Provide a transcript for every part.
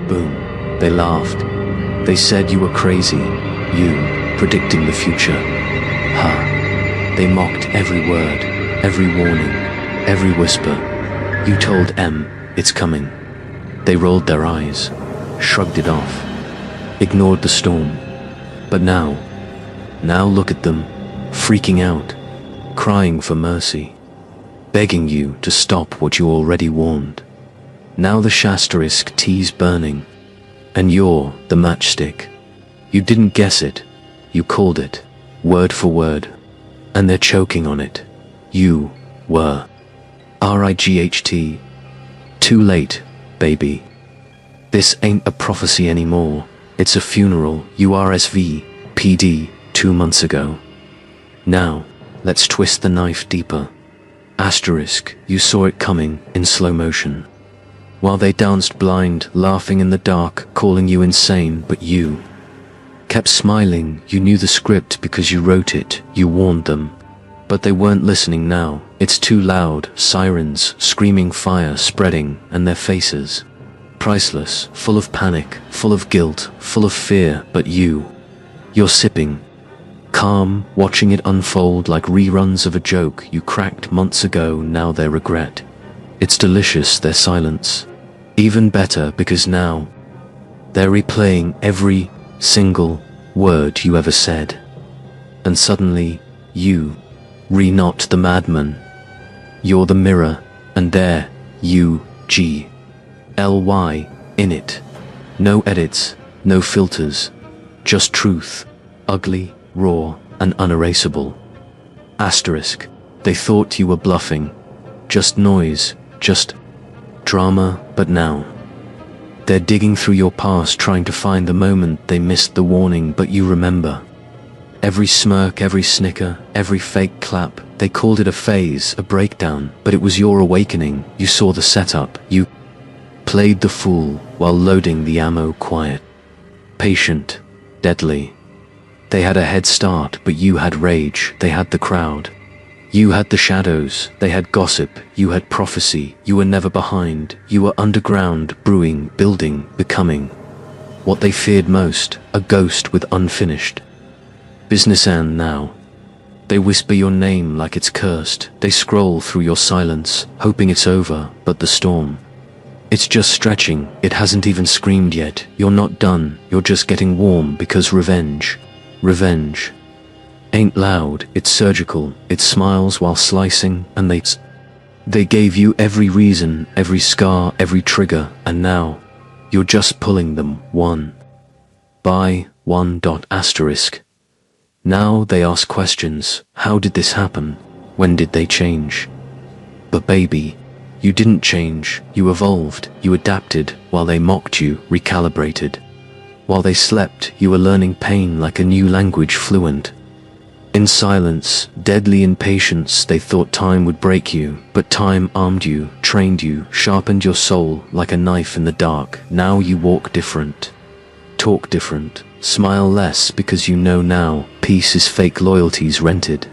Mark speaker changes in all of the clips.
Speaker 1: Boom. They laughed. They said you were crazy. You, predicting the future. Ha. They mocked every word, every warning, every whisper. You told M, it's coming. They rolled their eyes, shrugged it off, ignored the storm. But now look at them, freaking out, crying for mercy, begging you to stop what you already warned. Now the Shasterisk tea's burning, and you're the matchstick. You didn't guess it, you called it, word for word, and they're choking on it. You were. RIGHT. Too late, baby. This ain't a prophecy anymore. It's a funeral, URSV, PD, 2 months ago. Now, let's twist the knife deeper. Asterisk, you saw it coming in slow motion. While they danced blind, laughing in the dark, calling you insane, but you kept smiling. You knew the script because you wrote it, you warned them. But they weren't listening now. It's too loud, sirens, screaming fire spreading, and their faces priceless, full of panic, full of guilt, full of fear, but you're sipping, calm, watching it unfold like reruns of a joke you cracked months ago. Now their regret. It's delicious, their silence. Even better because now they're replaying every single word you ever said. And suddenly, you not the madman. You're the mirror, and there, UGLY, in it. No edits, no filters, just truth, ugly, raw, and unerasable. Asterisk, they thought you were bluffing. Just noise, just drama, but now they're digging through your past trying to find the moment they missed the warning, but you remember. Every smirk, every snicker, every fake clap. They called it a phase, a breakdown, but it was your awakening. You saw the setup. You played the fool while loading the ammo, quiet, patient, deadly. They had a head start, but you had rage. They had the crowd. You had the shadows. They had gossip. You had prophecy. You were never behind. You were underground, brewing, building, becoming what they feared most, a ghost with unfinished business. And now they whisper your name like it's cursed. They scroll through your silence, hoping it's over, but the storm, it's just stretching. It hasn't even screamed yet. You're not done. You're just getting warm because revenge ain't loud. It's surgical. It smiles while slicing, and they gave you every reason, every scar, every trigger, and now you're just pulling them one by one. Asterisk. Now they ask questions. How did this happen? When did they change? But baby, you didn't change. You evolved. You adapted. While they mocked you, recalibrated. While they slept, you were learning pain like a new language, fluent. In silence, deadly impatience, they thought time would break you, but time armed you, trained you, sharpened your soul like a knife in the dark. Now you walk different, talk different, smile less because you know now peace is fake, loyalty's rented,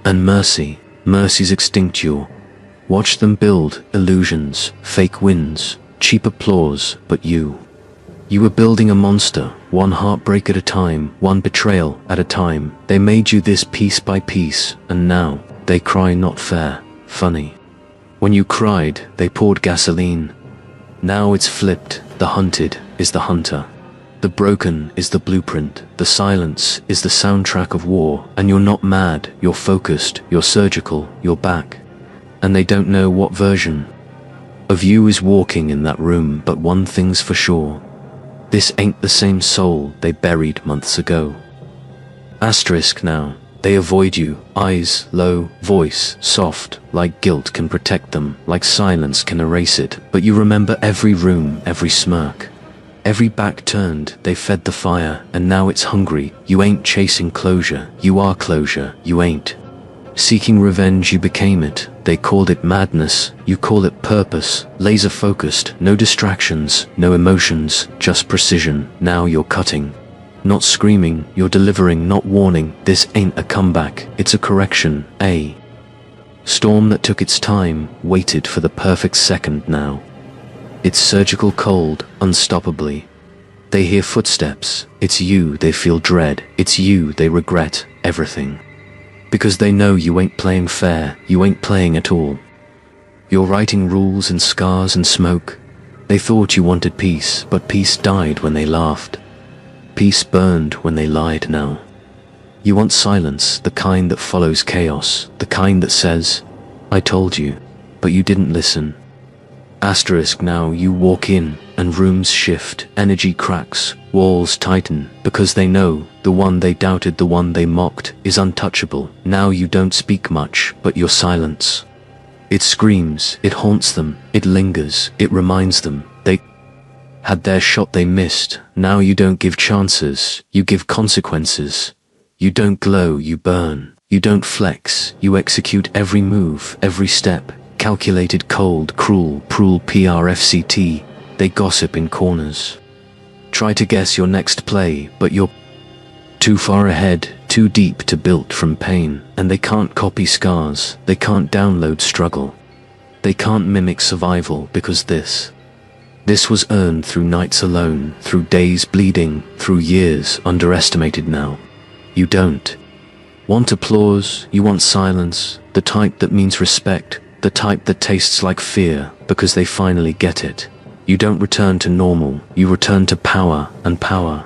Speaker 1: and mercy's extinct. You watch them build illusions, fake wins, cheap applause, but you were building a monster, one heartbreak at a time, one betrayal at a time. They made you this piece by piece, and now they cry not fair, funny. When you cried, they poured gasoline. Now it's flipped. The hunted is the hunter. The broken is the blueprint. The silence is the soundtrack of war. And you're not mad, you're focused, you're surgical, you're back. And they don't know what version of you is walking in that room, but one thing's for sure. This ain't the same soul they buried months ago. Asterisk. Now they avoid you, eyes low, voice soft, like guilt can protect them, like silence can erase it. But you remember every room, every smirk, every back turned. They fed the fire, and now it's hungry. You ain't chasing closure, you are closure. You ain't seeking revenge, you became it. They called it madness, you call it purpose. Laser focused, no distractions, no emotions, just precision. Now you're cutting, not screaming. You're delivering, not warning. This ain't a comeback, it's a correction. A storm that took its time, waited for the perfect second. Now It's surgical cold, unstoppably. They hear footsteps, it's you they feel dread, it's you they regret, everything. Because they know you ain't playing fair, you ain't playing at all. You're writing rules in scars and smoke. They thought you wanted peace, but peace died when they laughed. Peace burned when they lied now. You want silence, the kind that follows chaos, the kind that says, I told you, but you didn't listen. Asterisk now you walk in, and rooms shift, energy cracks, walls tighten, because they know, the one they doubted, the one they mocked, is untouchable. Now you don't speak much, but your silence. It screams, it haunts them, it lingers, it reminds them, they had their shot they missed. Now you don't give chances, you give consequences. You don't glow, you burn. You don't flex, you execute every move, every step. Calculated, cold, cruel, PRFCT. They gossip in corners. Try to guess your next play, but you're too far ahead, too deep to build from pain. And they can't copy scars, they can't download struggle. They can't mimic survival, because this was earned through nights alone, through days bleeding, through years underestimated now. You don't want applause, you want silence, the type that means respect, the type that tastes like fear, because they finally get it. You don't return to normal, you return to power, and power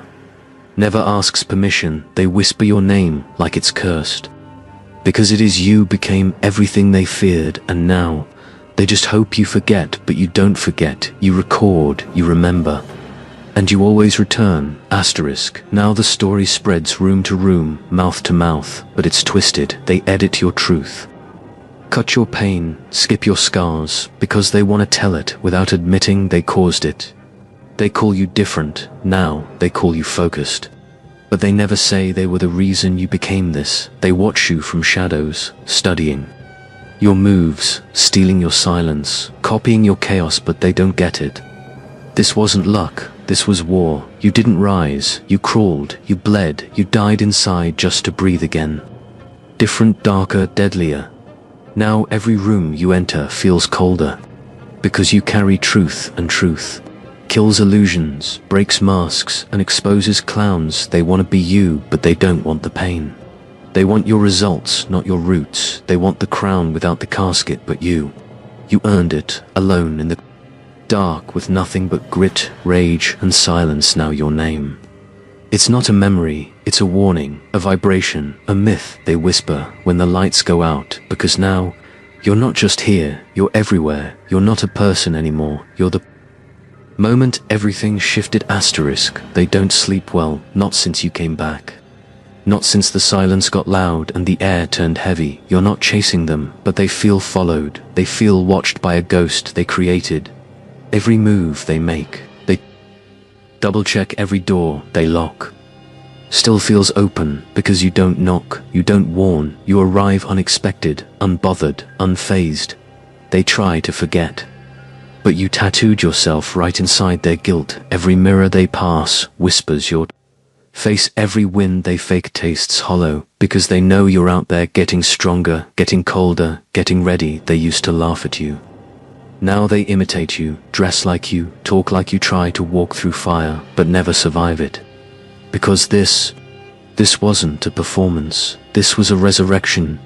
Speaker 1: never asks permission. They whisper your name like it's cursed. Because it is you became everything they feared, and now they just hope you forget, but you don't forget. You record, you remember. And you always return, asterisk. Now the story spreads room to room, mouth to mouth, but it's twisted. They edit your truth. Cut your pain, skip your scars, because they want to tell it without admitting they caused it. They call you different, now they call you focused. But they never say they were the reason you became this. They watch you from shadows, studying your moves, stealing your silence, copying your chaos, but they don't get it. This wasn't luck, this was war. You didn't rise, you crawled, you bled, you died inside just to breathe again. Different, darker, deadlier. Now every room you enter feels colder. Because you carry truth, and truth kills illusions, breaks masks, and exposes clowns. They want to be you, but they don't want the pain. They want your results, not your roots. They want the crown without the casket, but you earned it, alone in the dark with nothing but grit, rage, and silence. Now your name. It's not a memory, it's a warning, a vibration, a myth they whisper when the lights go out, because now you're not just here, you're everywhere. You're not a person anymore, you're the moment everything shifted, asterisk. They don't sleep well, not since you came back. Not since the silence got loud and the air turned heavy. You're not chasing them, but they feel followed. They feel watched by a ghost they created. Every move they make, they double-check. Every door they lock still feels open, because you don't knock, you don't warn. You arrive unexpected, unbothered, unfazed. They try to forget, but you tattooed yourself right inside their guilt. Every mirror they pass whispers your face. Every wind they fake tastes hollow, because they know you're out there getting stronger, getting colder, getting ready. They used to laugh at you. Now they imitate you, dress like you, talk like you, try to walk through fire, but never survive it. Because this wasn't a performance, this was a resurrection.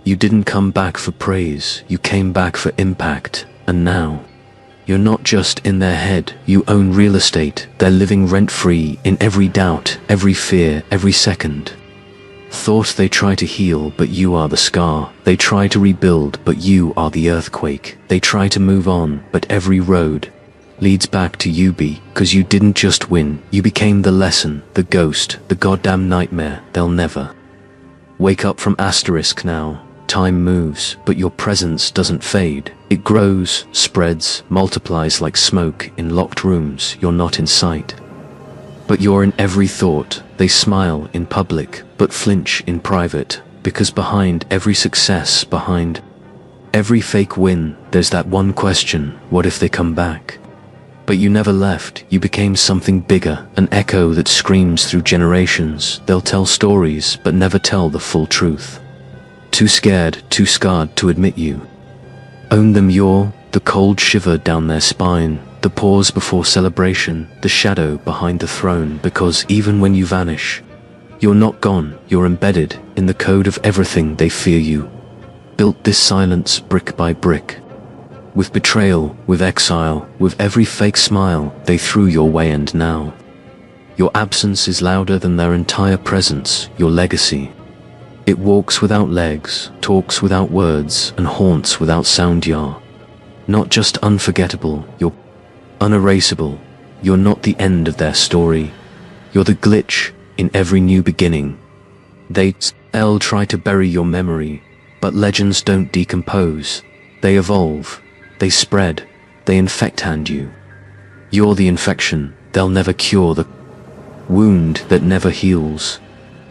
Speaker 1: You didn't come back for praise, you came back for impact, and now you're not just in their head, you own real estate. They're living rent-free in every doubt, every fear, every second. Thought they try to heal, but you are the scar. They try to rebuild, but you are the earthquake. They try to move on, but every road leads back to you. Because you didn't just win, you became the lesson, the ghost, the goddamn nightmare they'll never wake up from, asterisk. Now time moves, but your presence doesn't fade. It grows, spreads, multiplies like smoke in locked rooms. You're not in sight, but you're in every thought. They smile in public, but flinch in private, because behind every success, behind every fake win, there's that one question: what if they come back? But you never left, you became something bigger, an echo that screams through generations. They'll tell stories, but never tell the full truth. Too scared, too scarred to admit you own them. You're the cold shiver down their spine, the pause before celebration, the shadow behind the throne, because even when you vanish, you're not gone, you're embedded in the code of everything they fear you. Built this silence brick by brick. With betrayal, with exile, with every fake smile they threw your way, and now your absence is louder than their entire presence, your legacy. It walks without legs, talks without words, and haunts without sound. You're not just unforgettable, you're unerasable. You're not the end of their story. You're the glitch in every new beginning. They'll try to bury your memory, but legends don't decompose. They evolve, they spread, they infect you. You're the infection, they'll never cure, the wound that never heals.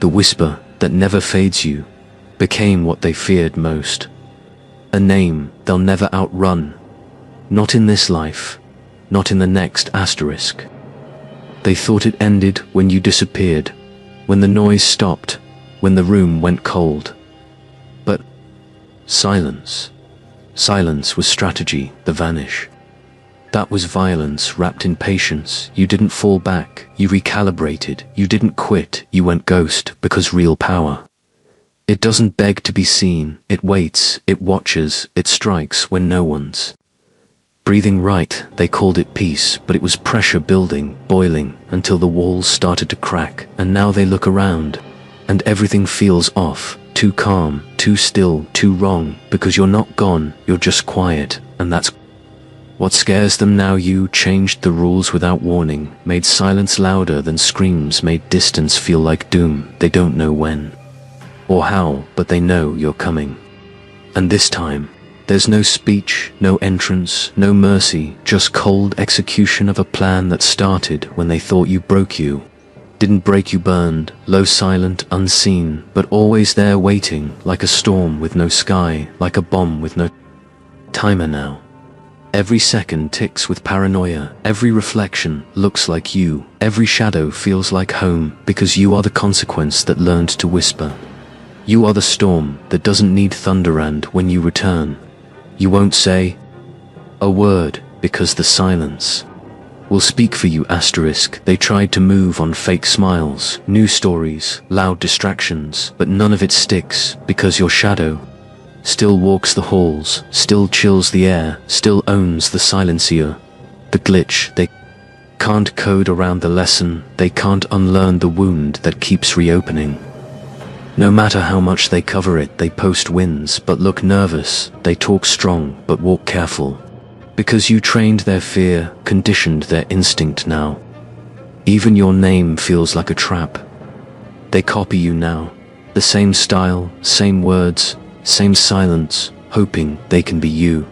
Speaker 1: The whisper that never fades, you became what they feared most. A name they'll never outrun. Not in this life, not in the next asterisk. They thought it ended when you disappeared, when the noise stopped, when the room went cold. But silence. Silence was strategy, the vanish. That was violence wrapped in patience. You didn't fall back, you recalibrated. You didn't quit, you went ghost, because real power, it doesn't beg to be seen. It waits, it watches, it strikes when no one's breathing right. They called it peace, but it was pressure building, boiling, until the walls started to crack. And now they look around, and everything feels off. Too calm, too still, too wrong, because you're not gone, you're just quiet, and that's what scares them now. You changed the rules without warning, made silence louder than screams, made distance feel like doom. They don't know when or how, but they know you're coming. And this time, there's no speech, no entrance, no mercy, just cold execution of a plan that started when they thought you broke. You didn't break, you burned, low, silent, unseen, but always there waiting, like a storm with no sky, like a bomb with no timer now. Every second ticks with paranoia, every reflection looks like you, every shadow feels like home, because you are the consequence that learned to whisper. You are the storm that doesn't need thunder, and when you return, you won't say a word, because the silence will speak for you. Asterisk. They tried to move on fake smiles, new stories, loud distractions, but none of it sticks, because your shadow still walks the halls, still chills the air, still owns the silencier. The glitch. They can't code around the lesson, they can't unlearn the wound that keeps reopening. No matter how much they cover it, they post wins but look nervous, they talk strong but walk careful. Because you trained their fear, conditioned their instinct now. Even your name feels like a trap. They copy you now. The same style, same words, same silence, hoping they can be you.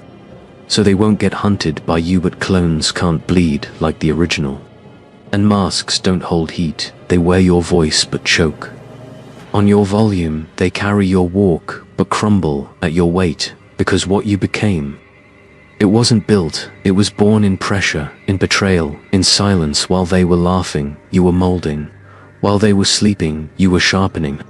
Speaker 1: So they won't get hunted by you, but clones can't bleed like the original. And masks don't hold heat, they wear your voice but choke on your volume. They carry your walk but crumble at your weight, because what you became, it wasn't built, it was born in pressure, in betrayal, in silence. While they were laughing, you were molding. While they were sleeping, you were sharpening.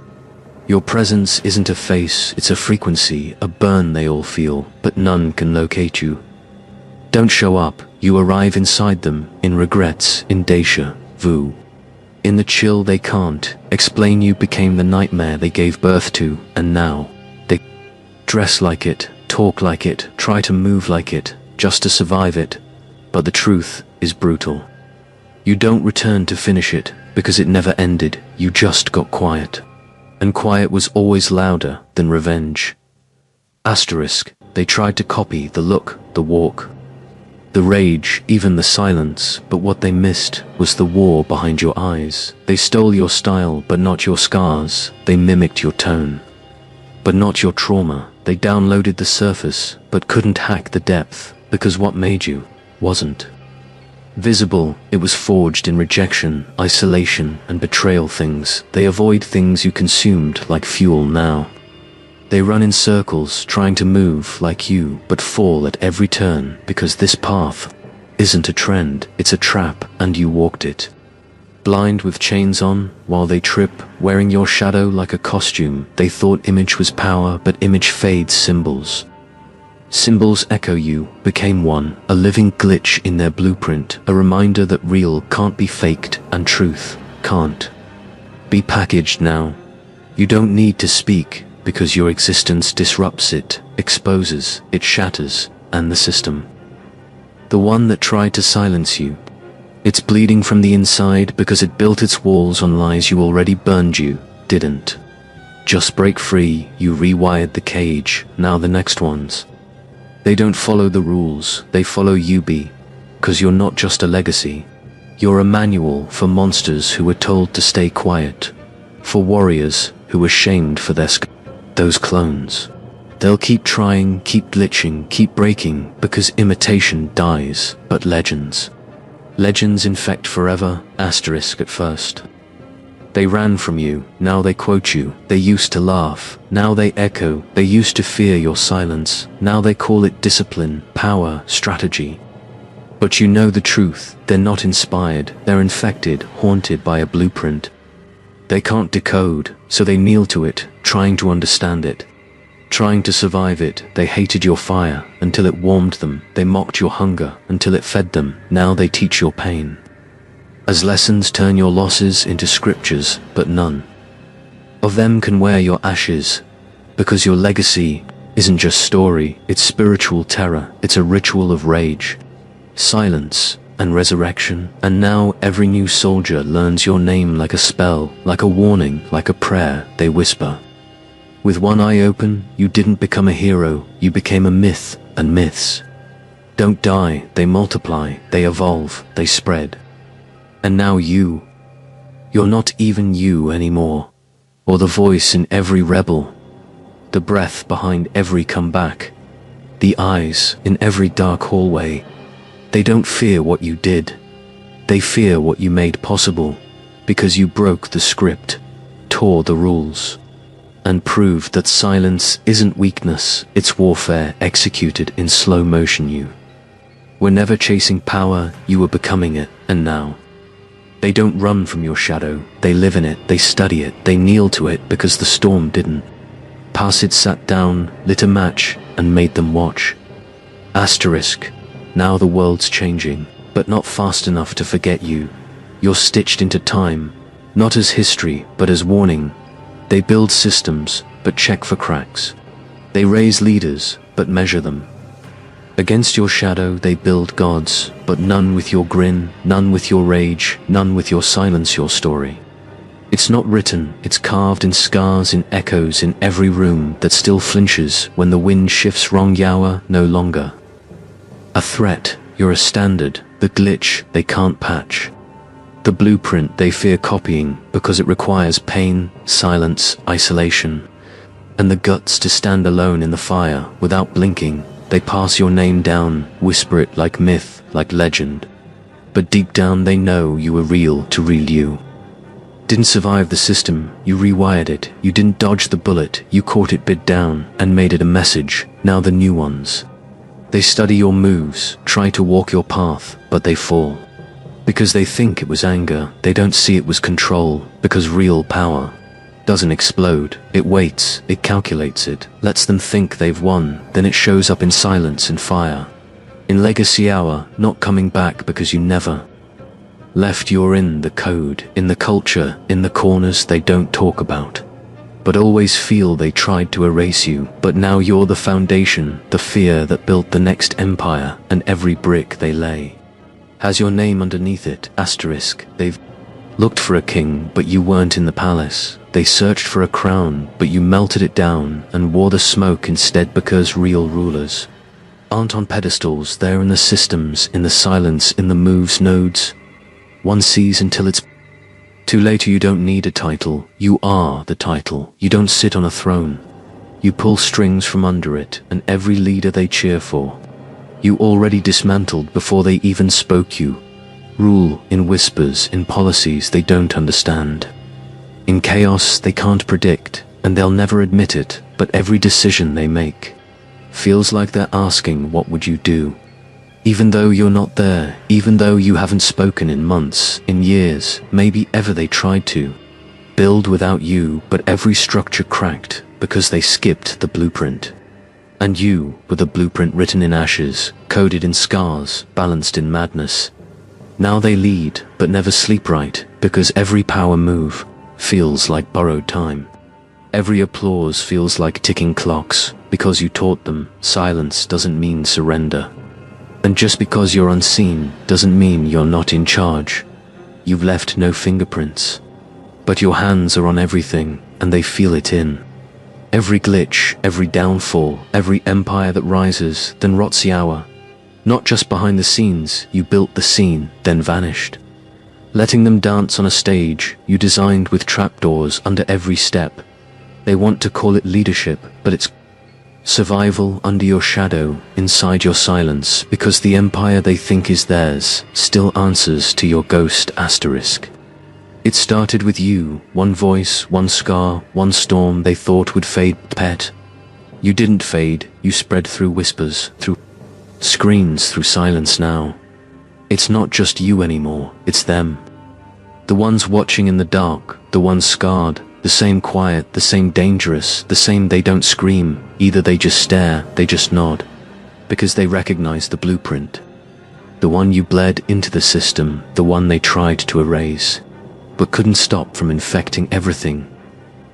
Speaker 1: Your presence isn't a face, it's a frequency, a burn they all feel, but none can locate you. Don't show up, you arrive inside them, in regrets, in deja vu. In the chill they can't explain. You became the nightmare they gave birth to, and now they dress like it, talk like it, try to move like it, just to survive it. But the truth is brutal. You don't return to finish it, because it never ended, you just got quiet. And quiet was always louder than revenge. Asterisk. They tried to copy the look, the walk, the rage, even the silence, but what they missed was the war behind your eyes. They stole your style, but not your scars. They mimicked your tone, but not your trauma. They downloaded the surface, but couldn't hack the depth, because what made you wasn't visible. It was forged in rejection, isolation, and betrayal. Things they avoid, things you consumed like fuel now. They run in circles, trying to move like you, but fall at every turn, because this path isn't a trend, it's a trap, and you walked it. Blind with chains on, while they trip, wearing your shadow like a costume. They thought image was power, but image fades symbols. Symbols echo you, became one, a living glitch in their blueprint, a reminder that real can't be faked and truth can't be packaged now. You don't need to speak, because your existence disrupts it, exposes, it shatters, and the system. The one that tried to silence you. It's bleeding from the inside because it built its walls on lies you already burned you, didn't. Just break free, you rewired the cage, now the next ones. They don't follow the rules, they follow you be. 'Cause you're not just a legacy. You're a manual for monsters who were told to stay quiet. For warriors who were shamed for their those clones. They'll keep trying, keep glitching, keep breaking, because imitation dies, but legends infect forever, asterisk at first. They ran from you, now they quote you, they used to laugh, now they echo, they used to fear your silence, now they call it discipline, power, strategy. But you know the truth, they're not inspired, they're infected, haunted by a blueprint. They can't decode, so they kneel to it, trying to understand it. Trying to survive it, they hated your fire, until it warmed them, they mocked your hunger, until it fed them, now they teach your pain. As lessons turn your losses into scriptures, but none of them can wear your ashes, because your legacy isn't just story, it's spiritual terror, it's a ritual of rage, silence, and resurrection, and now every new soldier learns your name like a spell, like a warning, like a prayer, they whisper. With one eye open, you didn't become a hero, you became a myth, and myths don't die, they multiply, they evolve, they spread. And now you're not even you anymore, or the voice in every rebel, the breath behind every comeback, the eyes in every dark hallway. They don't fear what you did, they fear what you made possible, because you broke the script, tore the rules, and proved that silence isn't weakness, it's warfare executed in slow motion. You were never chasing power, you were becoming it, and now they don't run from your shadow, they live in it, they study it, they kneel to it because the storm didn't pass. It sat down, lit a match, and made them watch. Asterisk. Now the world's changing, but not fast enough to forget you. You're stitched into time, not as history, but as warning. They build systems, but check for cracks. They raise leaders, but measure them. Against your shadow they build gods, but none with your grin, none with your rage, none with your silence, your story. It's not written, it's carved in scars, in echoes, in every room that still flinches when the wind shifts wrong. You're no longer a threat, you're a standard, the glitch they can't patch. The blueprint they fear copying because it requires pain, silence, isolation, and the guts to stand alone in the fire without blinking. They pass your name down, whisper it like myth, like legend. But deep down they know you were real to real you. Didn't survive the system, you rewired it. You didn't dodge the bullet, you caught it bid down and made it a message. Now the new ones, they study your moves, try to walk your path, but they fall. Because they think it was anger, they don't see it was control, because real power doesn't explode, it waits, it calculates it, lets them think they've won, then it shows up in silence and fire. In legacy hour, not coming back because you never left. You're in the code, in the culture, in the corners they don't talk about, but always feel they tried to erase you. But now you're the foundation, the fear that built the next empire, and every brick they lay has your name underneath it, asterisk. They've looked for a king, but you weren't in the palace. They searched for a crown, but you melted it down and wore the smoke instead, because real rulers aren't on pedestals, they're in the systems, in the silence, in the moves, nodes one sees until it's too late. You don't need a title, you are the title. You don't sit on a throne, you pull strings from under it, and every leader they cheer for, you already dismantled before they even spoke. You rule in whispers, in policies they don't understand, in chaos they can't predict, and they'll never admit it, but every decision they make feels like they're asking, what would you do? Even though you're not there, even though you haven't spoken in months, in years, maybe ever. They tried to build without you, but every structure cracked because they skipped the blueprint. And you were the blueprint written in ashes, coded in scars, balanced in madness. Now they lead, but never sleep right, because every power move feels like borrowed time. Every applause feels like ticking clocks, because you taught them silence doesn't mean surrender. And just because you're unseen doesn't mean you're not in charge. You've left no fingerprints, but your hands are on everything, and they feel it in. Every glitch, every downfall, every empire that rises, then rots the hour. Not just behind the scenes, you built the scene, then vanished. Letting them dance on a stage you designed with trapdoors under every step. They want to call it leadership, but it's survival under your shadow, inside your silence, because the empire they think is theirs still answers to your ghost asterisk. It started with you, one voice, one scar, one storm they thought would fade, pet. You didn't fade, you spread through whispers, through screens, through silence now. It's not just you anymore, it's them. The ones watching in the dark, the ones scarred, the same quiet, the same dangerous, the same they don't scream, either they just stare, they just nod. Because they recognize the blueprint. The one you bled into the system, the one they tried to erase, but couldn't stop from infecting everything.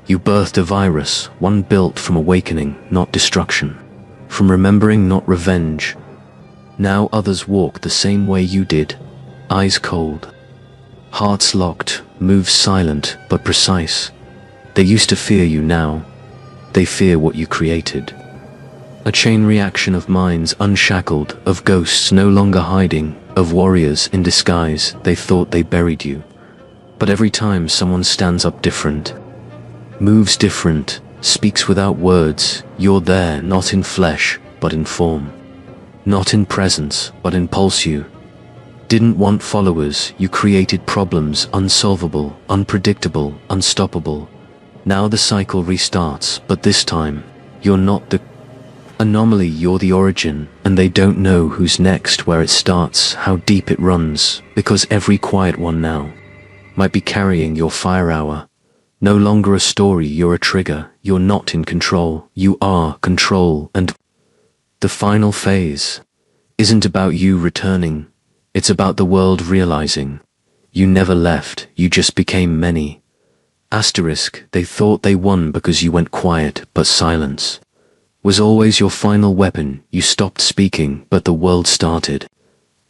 Speaker 1: You birthed a virus, one built from awakening, not destruction. From remembering, not revenge. Now others walk the same way you did, eyes cold, hearts locked, moves silent but precise. They used to fear you now. They fear what you created. A chain reaction of minds unshackled, of ghosts no longer hiding, of warriors in disguise. They thought they buried you. But every time someone stands up different, moves different, speaks without words, you're there, not in flesh, but in form. Not in presence, but in pulse. You didn't want followers, you created problems, unsolvable, unpredictable, unstoppable. Now the cycle restarts, but this time, you're not the anomaly, you're the origin, and they don't know who's next, where it starts, how deep it runs, because every quiet one now might be carrying your fire hour. No longer a story, you're a trigger, you're not in control, you are control, and the final phase isn't about you returning, it's about the world realizing you never left, you just became many. Asterisk, they thought they won because you went quiet, but silence was always your final weapon. You stopped speaking, but the world started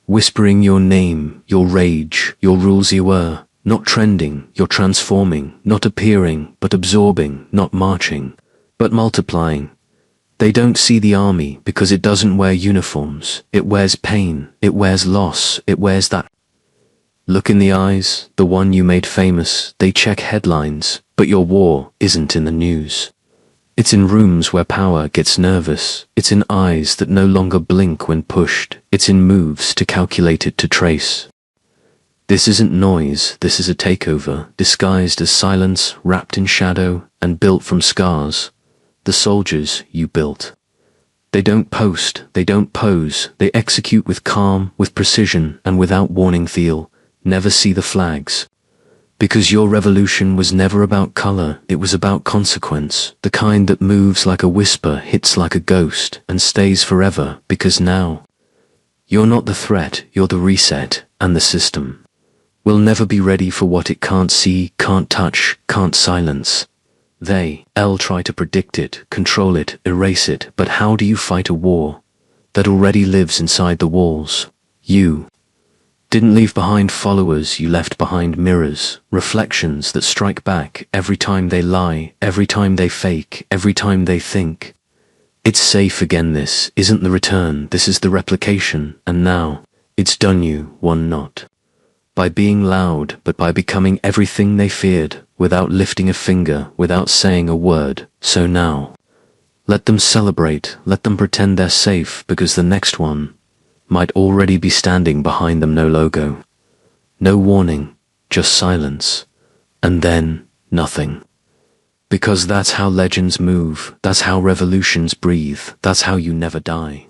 Speaker 1: whispering your name, your rage, your rules. You were not trending, you're transforming, not appearing, but absorbing, not marching, but multiplying. They don't see the army because it doesn't wear uniforms, it wears pain, it wears loss, it wears that look in the eyes, the one you made famous. They check headlines, but your war isn't in the news. It's in rooms where power gets nervous, it's in eyes that no longer blink when pushed, it's in moves too calculated to trace. This isn't noise, this is a takeover, disguised as silence, wrapped in shadow, and built from scars. The soldiers you built. They don't post, they don't pose, they execute with calm, with precision, and without warning. Feel, never see the flags. Because your revolution was never about color, it was about consequence, the kind that moves like a whisper, hits like a ghost, and stays forever, because now you're not the threat, you're the reset, and the system will never be ready for what it can't see, can't touch, can't silence. They'll try to predict it, control it, erase it, but how do you fight a war that already lives inside the walls? You didn't leave behind followers, you left behind mirrors, reflections that strike back every time they lie, every time they fake, every time they think it's safe again. This isn't the return, this is the replication, and now it's done. You won not by being loud, but by becoming everything they feared, without lifting a finger, without saying a word. So now, let them celebrate, let them pretend they're safe, because the next one might already be standing behind them. No logo, no warning, just silence, and then nothing. Because that's how legends move, that's how revolutions breathe, that's how you never die.